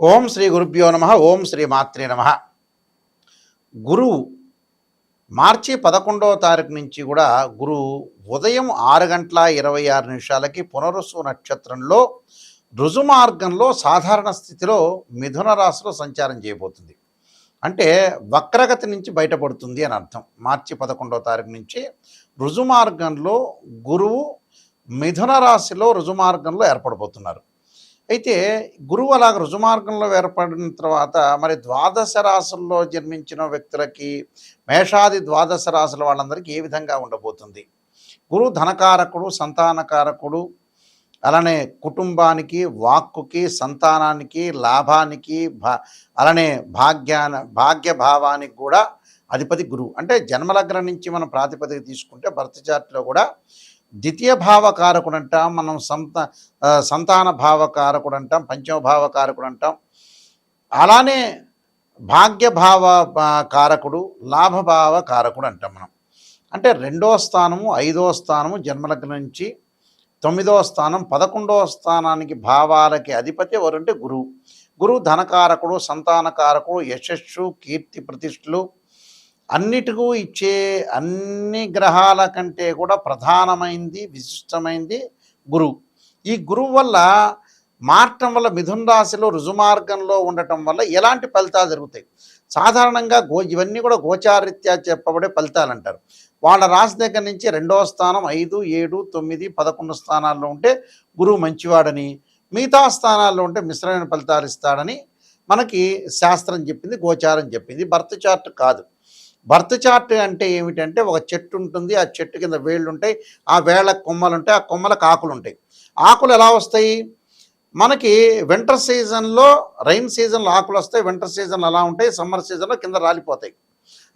ఓం శ్రీ గురుభ్యో నమ. ఓం శ్రీ మాత్రే నమ. గురువు మార్చి 11వ తారీఖు నుంచి కూడా గురువు ఉదయం 6:26 పునరుసు నక్షత్రంలో రుజుమార్గంలో సాధారణ స్థితిలో మిథున రాశిలో సంచారం చేయబోతుంది. అంటే వక్రగతి నుంచి బయటపడుతుంది అని అర్థం. మార్చి 11వ తారీఖు నుంచి రుజుమార్గంలో గురువు మిథున రాశిలో రుజుమార్గంలో ఏర్పడబోతున్నారు. అయితే గురువు అలాగ రుజుమార్గంలో ఏర్పడిన తర్వాత మరి ద్వాదశ రాశుల్లో జన్మించిన వ్యక్తులకి, మేషాది ద్వాదశ రాశుల వాళ్ళందరికీ ఏ విధంగా ఉండబోతుంది? గురువు ధనకారకుడు, సంతానకారకుడు, అలానే కుటుంబానికి, వాక్కుకి, సంతానానికి, లాభానికి, అలానే భాగ్యభావానికి కూడా అధిపతి గురువు. అంటే జన్మలగ్నం నుంచి మనం ప్రాతిపదిక తీసుకుంటే బర్త్ చార్ట్లో కూడా ద్వితీయ భావకారకుడు అంటాం, మనం సంతాన భావకారకుడు అంటాం, పంచమ భావకారకుడు అంటాం. అలానే భాగ్యభావ కారకుడు, లాభభావ కారకుడు అంటాం మనం. అంటే 2వ స్థానము, 5వ స్థానము జన్మలగ్నం నుంచి 9వ స్థానం, 11వ స్థానానికి భావాలకి అధిపతి ఎవరంటే గురువు. గురువు ధనకారకుడు, సంతానకారకుడు, యశస్సు, కీర్తి, ప్రతిష్టలు అన్నిటికూ ఇచ్చే అన్ని గ్రహాల కంటే కూడా ప్రధానమైంది, విశిష్టమైంది గురువు. ఈ గురువు వల్ల మారటం వల్ల మిథున రాశిలో రుజుమార్గంలో ఉండటం వల్ల ఎలాంటి ఫలితాలు జరుగుతాయి? సాధారణంగా ఇవన్నీ కూడా గోచారీత్యా చెప్పబడే ఫలితాలు అంటారు. వాళ్ళ రాశి దగ్గర నుంచి 2వ స్థానం, 5, 7, 9, 11 స్థానాల్లో ఉంటే గురువు మంచివాడని, మిగతా స్థానాల్లో ఉంటే మిశ్రమైన ఫలితాలు ఇస్తాడని మనకి శాస్త్రం చెప్పింది, గోచారం చెప్పింది. బర్త్ చార్ట్ కాదు. బర్త్ చార్ట్ అంటే ఏమిటంటే ఒక చెట్టు ఉంటుంది, ఆ చెట్టు కింద వేళ్ళు ఉంటాయి, ఆ వేళ్ళకు కొమ్మలు ఉంటాయి, ఆ కొమ్మలకు ఆకులు ఉంటాయి. ఆకులు ఎలా వస్తాయి? మనకి వింటర్ సీజన్లో, రైన్ సీజన్లో ఆకులు వస్తాయి, వింటర్ సీజన్లో అలా ఉంటాయి, సమ్మర్ సీజన్లో కింద రాలిపోతాయి.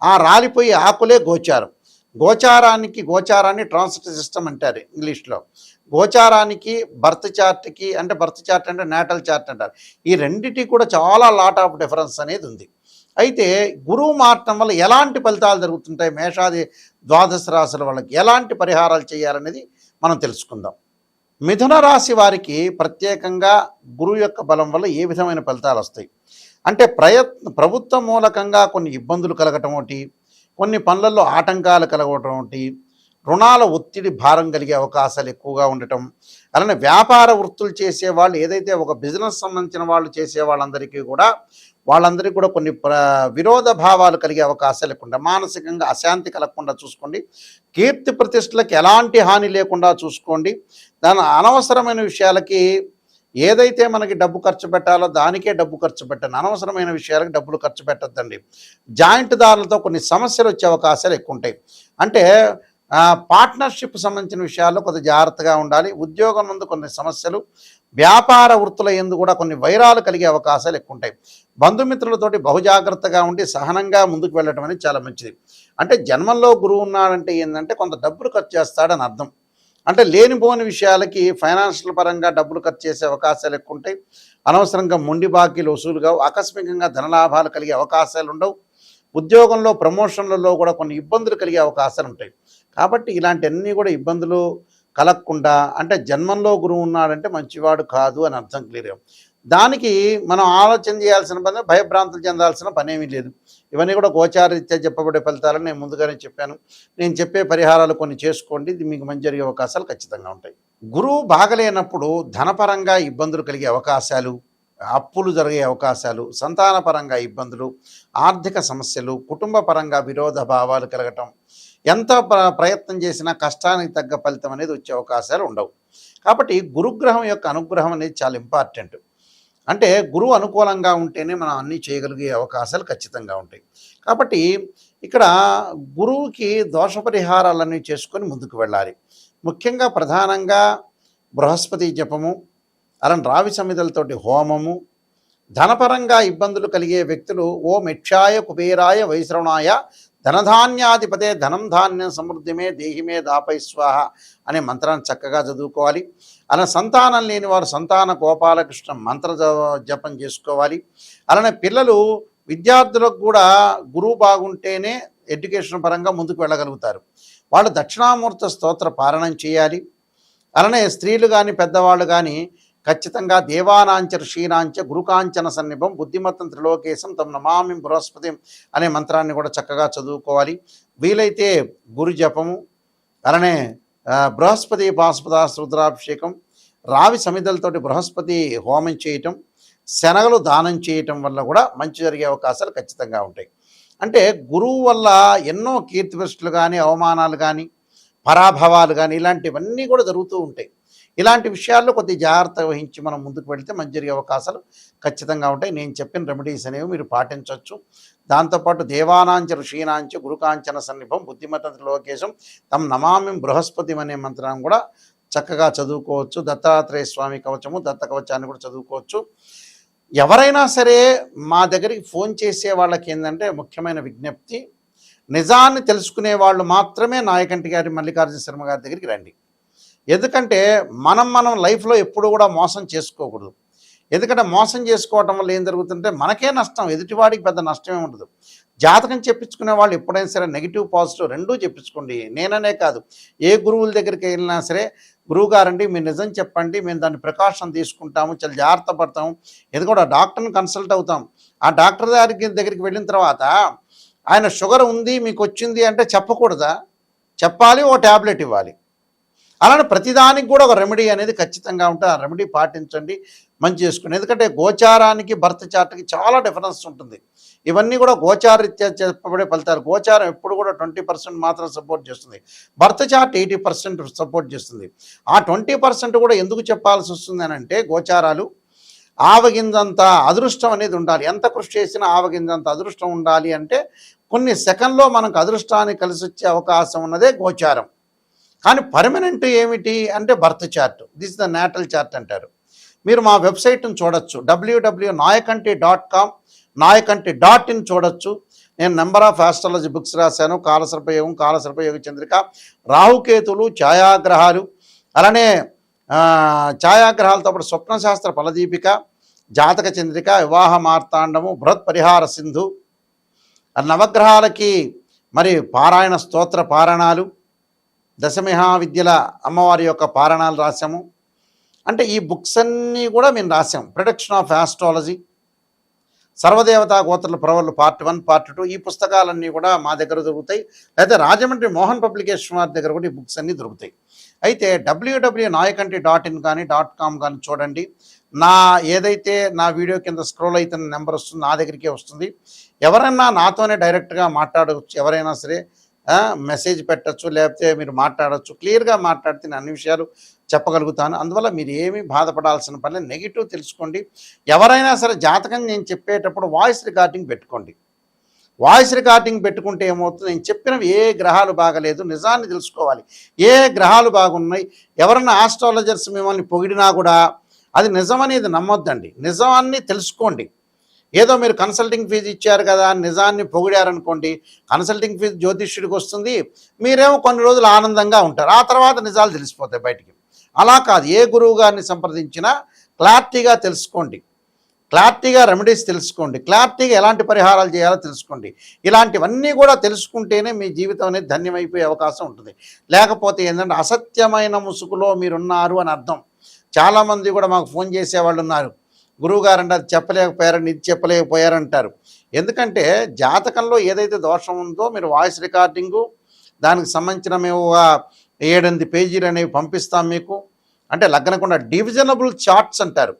ఆ రాలిపోయి ఆకులే గోచారం. గోచారాన్ని ట్రాన్సిట్ సిస్టమ్ అంటారు ఇంగ్లీష్లో. గోచారానికి బర్త్ చార్ట్కి, అంటే బర్త్ చార్ట్ అంటే నేటల్ చార్ట్ అంటారు. ఈ రెండిటి కూడా చాలా లాట్ ఆఫ్ డిఫరెన్స్ అనేది ఉంది. అయితే గురువు మారటం వల్ల ఎలాంటి ఫలితాలు జరుగుతుంటాయి, మేషాది ద్వాదశ రాశుల వాళ్ళకి ఎలాంటి పరిహారాలు చేయాలనేది మనం తెలుసుకుందాం. మిథున రాశి వారికి ప్రత్యేకంగా గురువు యొక్క బలం వల్ల ఏ విధమైన ఫలితాలు వస్తాయి అంటే ప్రభుత్వ మూలకంగా కొన్ని ఇబ్బందులు కలగటం ఒకటి, కొన్ని పనులలో ఆటంకాలు కలగటం ఒకటి, రుణాల ఒత్తిడి భారం కలిగే అవకాశాలు ఎక్కువగా ఉండటం, అలానే వ్యాపార వృత్తులు చేసేవాళ్ళు, ఏదైతే ఒక బిజినెస్ సంబంధించిన వాళ్ళు చేసే వాళ్ళందరికీ కూడా కొన్ని విరోధ భావాలు కలిగే అవకాశాలు ఎక్కువ ఉంటాయి. మానసికంగా అశాంతి కలగకుండా చూసుకోండి. కీర్తి ప్రతిష్టలకు ఎలాంటి హాని లేకుండా చూసుకోండి. దాని అనవసరమైన విషయాలకి ఏదైతే మనకి డబ్బు ఖర్చు పెట్టాలో దానికే డబ్బు ఖర్చు పెట్టండి. అనవసరమైన విషయాలకు డబ్బులు ఖర్చు పెట్టద్దండి. జాయింట్ దారులతో కొన్ని సమస్యలు వచ్చే అవకాశాలు ఎక్కువ ఉంటాయి. అంటే పార్ట్నర్షిప్ సంబంధించిన విషయాల్లో కొద్దిగా జాగ్రత్తగా ఉండాలి. ఉద్యోగం ముందు కొన్ని సమస్యలు, వ్యాపార వృత్తుల యందు కూడా కొన్ని వైరాలు కలిగే అవకాశాలు ఎక్కువ ఉంటాయి. బంధుమిత్రులతోటి బహుజాగ్రత్తగా ఉండి సహనంగా ముందుకు వెళ్ళడం అనేది చాలా మంచిది. అంటే జన్మంలో గురువు ఉన్నాడంటే ఏంటంటే కొంత డబ్బులు ఖర్చు చేస్తాడని అర్థం. అంటే లేనిపోని విషయాలకి ఫైనాన్షియల్ పరంగా డబ్బులు ఖర్చు చేసే అవకాశాలు ఎక్కువ ఉంటాయి. అనవసరంగా మొండి బాకీలు వసూలుగా, ఆకస్మికంగా ధనలాభాలు కలిగే అవకాశాలు ఉండవు. ఉద్యోగంలో, ప్రమోషన్లలో కూడా కొన్ని ఇబ్బందులు కలిగే అవకాశాలు ఉంటాయి. కాబట్టి ఇలాంటివన్నీ కూడా ఇబ్బందులు కలగకుండా, అంటే జన్మంలో గురువు ఉన్నాడంటే మంచివాడు కాదు అని అర్థం క్లియర్గా. దానికి మనం ఆలోచన చేయాల్సిన పని, భయభ్రాంతులు చెందాల్సిన పనేమీ లేదు. ఇవన్నీ కూడా గోచారీత్యా చెప్పబడే ఫలితాలని నేను ముందుగానే చెప్పాను. నేను చెప్పే పరిహారాలు కొన్ని చేసుకోండి, ఇది మీకు మంచి జరిగే అవకాశాలు ఖచ్చితంగా ఉంటాయి. గురువు బాగలేనప్పుడు ధనపరంగా ఇబ్బందులు కలిగే అవకాశాలు, అప్పులు జరిగే అవకాశాలు, సంతానపరంగా ఇబ్బందులు, ఆర్థిక సమస్యలు, కుటుంబ పరంగా విరోధ భావాలు కలగటం, ఎంత ప్రయత్నం చేసినా కష్టానికి తగ్గ ఫలితం అనేది వచ్చే అవకాశాలు ఉండవు. కాబట్టి గురుగ్రహం యొక్క అనుగ్రహం అనేది చాలా ఇంపార్టెంట్. అంటే గురువు అనుకూలంగా ఉంటేనే మనం అన్నీ చేయగలిగే అవకాశాలు ఖచ్చితంగా ఉంటాయి. కాబట్టి ఇక్కడ గురువుకి దోష పరిహారాలన్నీ చేసుకొని ముందుకు వెళ్ళాలి. ముఖ్యంగా ప్రధానంగా బృహస్పతి జపము, అలాంటి రావి సమిధలతోటి హోమము, ధనపరంగా ఇబ్బందులు కలిగే వ్యక్తులు ఓం యక్షాయ కుబేరాయ వైశ్రవణాయ ధనధాన్యాధిపతే ధనం ధాన్యం సమృద్ధిమే దేహిమే దాపై స్వాహ అనే మంత్రాన్ని చక్కగా చదువుకోవాలి. అలా సంతానం లేని వారు సంతాన గోపాలకృష్ణ మంత్ర జపం చేసుకోవాలి. అలానే పిల్లలు, విద్యార్థులకు కూడా గురువు బాగుంటేనే ఎడ్యుకేషన్ పరంగా ముందుకు వెళ్ళగలుగుతారు. వాళ్ళు దక్షిణామూర్తి స్తోత్ర పారాయణం చేయాలి. అలానే స్త్రీలు కానీ పెద్దవాళ్ళు కానీ ఖచ్చితంగా దేవానాంచ ఋషీనాంచ గురుకాంచన సన్నిభం బుద్ధిమత్తం త్రిలోకేశం తమ నమామి బృహస్పతి అనే మంత్రాన్ని కూడా చక్కగా చదువుకోవాలి. వీలైతే గురు జపము, అలానే బృహస్పతి పాశుపదాస్త్ర రుద్రాభిషేకం, రావి సమిధలతోటి బృహస్పతి హోమం చేయటం, శనగలు దానం చేయటం వల్ల కూడా మంచి జరిగే అవకాశాలు ఖచ్చితంగా ఉంటాయి. అంటే గురువు వల్ల ఎన్నో కీర్తిప్రతిష్టలు కానీ, అవమానాలు కానీ, పరాభవాలు కానీ ఇలాంటివన్నీ కూడా జరుగుతూ ఉంటాయి. ఇలాంటి విషయాల్లో కొద్దిగా జాగ్రత్త వహించి మనం ముందుకు వెళితే మంచి జరిగే అవకాశాలు ఖచ్చితంగా ఉంటాయి. నేను చెప్పిన రెమెడీస్ అనేవి మీరు పాటించవచ్చు. దాంతోపాటు దేవానాంచ ఋషీనాంచ గురుకాంచన సన్నిభం బుద్ధిమత్త త్రిలోకేశం తమ నమామి బృహస్పతి అనే మంత్రాన్ని కూడా చక్కగా చదువుకోవచ్చు. దత్తాత్రేయ స్వామి కవచము, దత్త కవచాన్ని కూడా చదువుకోవచ్చు. ఎవరైనా సరే మా దగ్గరికి ఫోన్ చేసే వాళ్ళకి ఏంటంటే ముఖ్యమైన విజ్ఞప్తి, నిజాన్ని తెలుసుకునే వాళ్ళు మాత్రమే నాయకంటి గారి మల్లికార్జున శర్మ గారి దగ్గరికి రండి. ఎందుకంటే మనం లైఫ్లో ఎప్పుడు కూడా మోసం చేసుకోకూడదు. ఎందుకంటే మోసం చేసుకోవటం వల్ల ఏం జరుగుతుంటే మనకే నష్టం, ఎదుటివాడికి పెద్ద నష్టమే ఉండదు. జాతకం చెప్పించుకునే వాళ్ళు ఎప్పుడైనా సరే నెగిటివ్ పాజిటివ్ రెండూ చెప్పించుకోండి. నేననే కాదు, ఏ గురువుల దగ్గరికి వెళ్ళినా సరే, గురువుగారండి మీరు నిజం చెప్పండి, మేము దాన్ని ప్రికాషన్ తీసుకుంటాము, చాలా జాగ్రత్త పడతాము. ఎందుకంటే డాక్టర్ని కన్సల్ట్ అవుతాం. ఆ డాక్టర్ దగ్గరికి వెళ్ళిన తర్వాత ఆయన షుగర్ ఉంది మీకు వచ్చింది అంటే చెప్పకూడదా? చెప్పాలి, ఓ ట్యాబ్లెట్ ఇవ్వాలి. అలానే ప్రతిదానికి కూడా ఒక రెమెడీ అనేది ఖచ్చితంగా ఉంటుంది. ఆ రెమెడీ పాటించండి, మంచి చేసుకోండి. ఎందుకంటే గోచారానికి బర్త్ చార్ట్కి చాలా డిఫరెన్స్ ఉంటుంది. ఇవన్నీ కూడా గోచారీత్యా చెప్పబడే ఫలితాలు. గోచారం ఎప్పుడు కూడా 20% మాత్రం సపోర్ట్ చేస్తుంది, బర్త్ చార్ట్ 80% సపోర్ట్ చేస్తుంది. ఆ 20% కూడా ఎందుకు చెప్పాల్సి వస్తుంది అని అంటే, గోచారాలు ఆవగింజంత అదృష్టం అనేది ఉండాలి. ఎంత కృషి చేసినా ఆవగింజంత అదృష్టం ఉండాలి అంటే కొన్ని సెకండ్లో మనకు అదృష్టాన్ని కలిసి వచ్చే అవకాశం ఉన్నదే గోచారం. కానీ పర్మనెంట్ ఏమిటి అంటే birth chart. This the natal chart అంటారు. మీరు మా వెబ్సైట్ని చూడొచ్చు, www.nayakanti.com, nayakanti.in చూడొచ్చు. నేను నెంబర్ ఆఫ్ ఆస్ట్రాలజీ బుక్స్ రాశాను. కాలసర్పయోగం, కాలసర్పయోగ చంద్రిక, రాహుకేతులు, ఛాయాగ్రహాలు, అలానే ఛాయాగ్రహాలతో పాటు స్వప్నశాస్త్ర ఫలదీపిక, జాతక చంద్రిక, వివాహ మార్తాండము, బృహత్ పరిహార సింధు, నవగ్రహాలకి మరి పారాయణ స్తోత్ర పారాయణాలు, దశమహావిద్యల అమ్మవారి యొక్క పారాయణాలు రాశాము. అంటే ఈ బుక్స్ అన్నీ కూడా మేము రాసాం. ప్రొడక్షన్ ఆఫ్ ఆస్ట్రాలజీ, సర్వదేవతా గోత్రుల ప్రవర్లు పార్ట్ 1, పార్ట్ 2 ఈ పుస్తకాలన్నీ కూడా మా దగ్గర దొరుకుతాయి. అయితే రాజమండ్రి మోహన్ పబ్లికేషన్ వారి దగ్గర కూడా ఈ బుక్స్ అన్నీ దొరుకుతాయి. అయితే www.nayakanti.in కానీ .com కానీ చూడండి. ఏదైతే నా వీడియో కింద స్క్రోల్ అవుతున్న నెంబర్ వస్తుంది, నా దగ్గరికే వస్తుంది. ఎవరైనా నాతోనే డైరెక్ట్గా మాట్లాడవచ్చు. ఎవరైనా సరే మెసేజ్ పెట్టచ్చు, లేకపోతే మీరు మాట్లాడచ్చు. క్లియర్గా మాట్లాడితే నేను అన్ని విషయాలు చెప్పగలుగుతాను. అందువల్ల మీరు ఏమీ బాధపడాల్సిన పని, నెగిటివ్ తెలుసుకోండి. ఎవరైనా సరే జాతకం నేను చెప్పేటప్పుడు వాయిస్ రికార్డింగ్ పెట్టుకోండి. వాయిస్ రికార్డింగ్ పెట్టుకుంటే ఏమవుతుంది, నేను చెప్పినవి ఏ గ్రహాలు బాగలేదు, నిజాన్ని తెలుసుకోవాలి. ఏ గ్రహాలు బాగున్నాయి, ఎవరైనా ఆస్ట్రాలజర్స్ మిమ్మల్ని పొగిడినా కూడా అది నిజమనేది నమ్మొద్దండి. నిజాన్ని తెలుసుకోండి. ఏదో మీరు కన్సల్టింగ్ ఫీజు ఇచ్చారు కదా నిజాన్ని పొగిడారనుకోండి, కన్సల్టింగ్ ఫీజు జ్యోతిష్యుడికి వస్తుంది, మీరేమో కొన్ని రోజులు ఆనందంగా ఉంటారు, ఆ తర్వాత నిజాలు తెలిసిపోతాయి బయటికి. అలా కాదు, ఏ గురువు గారిని సంప్రదించినా క్లారిటీగా తెలుసుకోండి, క్లారిటీగా రెమెడీస్ తెలుసుకోండి, క్లారిటీగా ఎలాంటి పరిహారాలు చేయాలో తెలుసుకోండి. ఇలాంటివన్నీ కూడా తెలుసుకుంటేనే మీ జీవితం అనేది ధన్యమైపోయే అవకాశం ఉంటుంది. లేకపోతే ఏంటంటే అసత్యమైన ముసుగులో మీరున్నారు అని అర్థం. చాలామంది కూడా మాకు ఫోన్ చేసేవాళ్ళు ఉన్నారు, గురువుగారంటే అది చెప్పలేకపోయారని, ఇది చెప్పలేకపోయారంటారు. ఎందుకంటే జాతకంలో ఏదైతే దోషం ఉందో మీరు వాయిస్ రికార్డింగు, దానికి సంబంధించిన మేము 7-8 పేజీలు అనేవి పంపిస్తాం మీకు. అంటే లగ్నకుండా డివిజనబుల్ చార్ట్స్ అంటారు.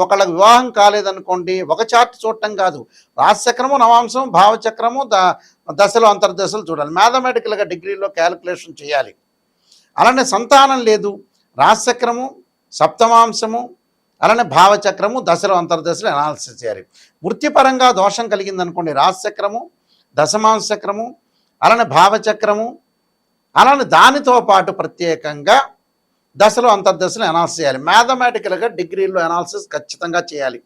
ఒకళ్ళకి వివాహం కాలేదనుకోండి, ఒక చార్ట్ చూడటం కాదు, రాశిచక్రము, నవాంశం, భావచక్రము, దశలు, అంతర్దశలు చూడాలి. మ్యాథమెటికల్గా డిగ్రీలో క్యాలిక్యులేషన్ చేయాలి. అలానే సంతానం లేదు, రాశిచక్రము, సప్తమాంశము, అలానే భావచక్రము, దశలు, అంతర్దశలు అనాలిసిస్ చేయాలి. వృత్తిపరంగా దోషం కలిగిందనుకోండి, రాశిచక్రము, దశమాంశ చక్రము, అలానే భావచక్రము, అలానే దానితో పాటు ప్రత్యేకంగా దశలు, అంతర్దశలు అనాలిసిస్ చేయాలి. మ్యాథమెటికల్గా డిగ్రీలో అనాలిసిస్ ఖచ్చితంగా చేయాలి.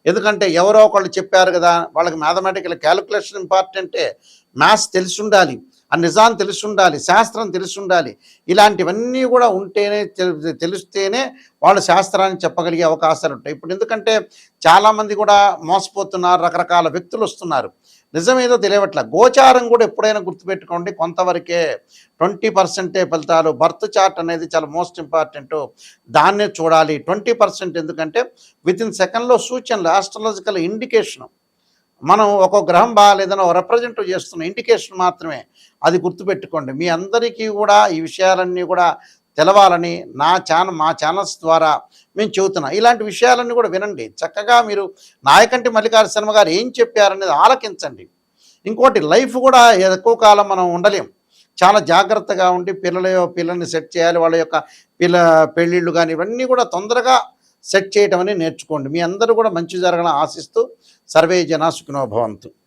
ఎందుకంటే ఎవరో ఒకళ్ళు చెప్పారు కదా, వాళ్ళకి మ్యాథమెటికల్ క్యాలిక్యులేషన్ ఇంపార్టెంటే, మ్యాథ్స్ తెలిసి ఉండాలి. ఆ నిజాన్ని తెలిసి ఉండాలి, శాస్త్రం తెలిసి ఉండాలి. ఇలాంటివన్నీ కూడా ఉంటేనే తెలిస్తేనే వాళ్ళు శాస్త్రాన్ని చెప్పగలిగే అవకాశాలు ఉంటాయి. ఇప్పుడు ఎందుకంటే చాలామంది కూడా మోసపోతున్నారు, రకరకాల వ్యక్తులు వస్తున్నారు. నిజమేదో తెలియవట్ల. గోచారం కూడా ఎప్పుడైనా గుర్తుపెట్టుకోండి, కొంతవరకే 20% ఫలితాలు. బర్త్ చార్ట్ అనేది చాలా మోస్ట్ ఇంపార్టెంటు, దాన్నే చూడాలి. 20% ఎందుకంటే వితిన్ సెకండ్లో సూచనలు, ఆస్ట్రాలజికల్ ఇండికేషను. మనం ఒక గ్రహం బాగాలేదని ఒక రిప్రజెంట్ చేస్తున్న ఇండికేషన్ మాత్రమే. అది గుర్తుపెట్టుకోండి. మీ అందరికీ కూడా ఈ విషయాలన్నీ కూడా తెలవాలని మా ఛానల్స్ ద్వారా మేము చెబుతున్నాం. ఇలాంటి విషయాలన్నీ కూడా వినండి. చక్కగా మీరు నాయకంటి మల్లికార్జున శర్మ గారు ఏం చెప్పారనేది ఆలకించండి. ఇంకోటి, లైఫ్ కూడా ఎక్కువ కాలం మనం ఉండలేం. చాలా జాగ్రత్తగా ఉండి పిల్లల్ని సెట్ చేయాలి. వాళ్ళ యొక్క పెళ్ళిళ్ళు కానీ ఇవన్నీ కూడా తొందరగా సెట్ చేయటం అనేది నేర్చుకోండి. మీ అందరూ కూడా మంచి జరగాలని ఆశిస్తూ సర్వే జనా సుఖినో భవంతు.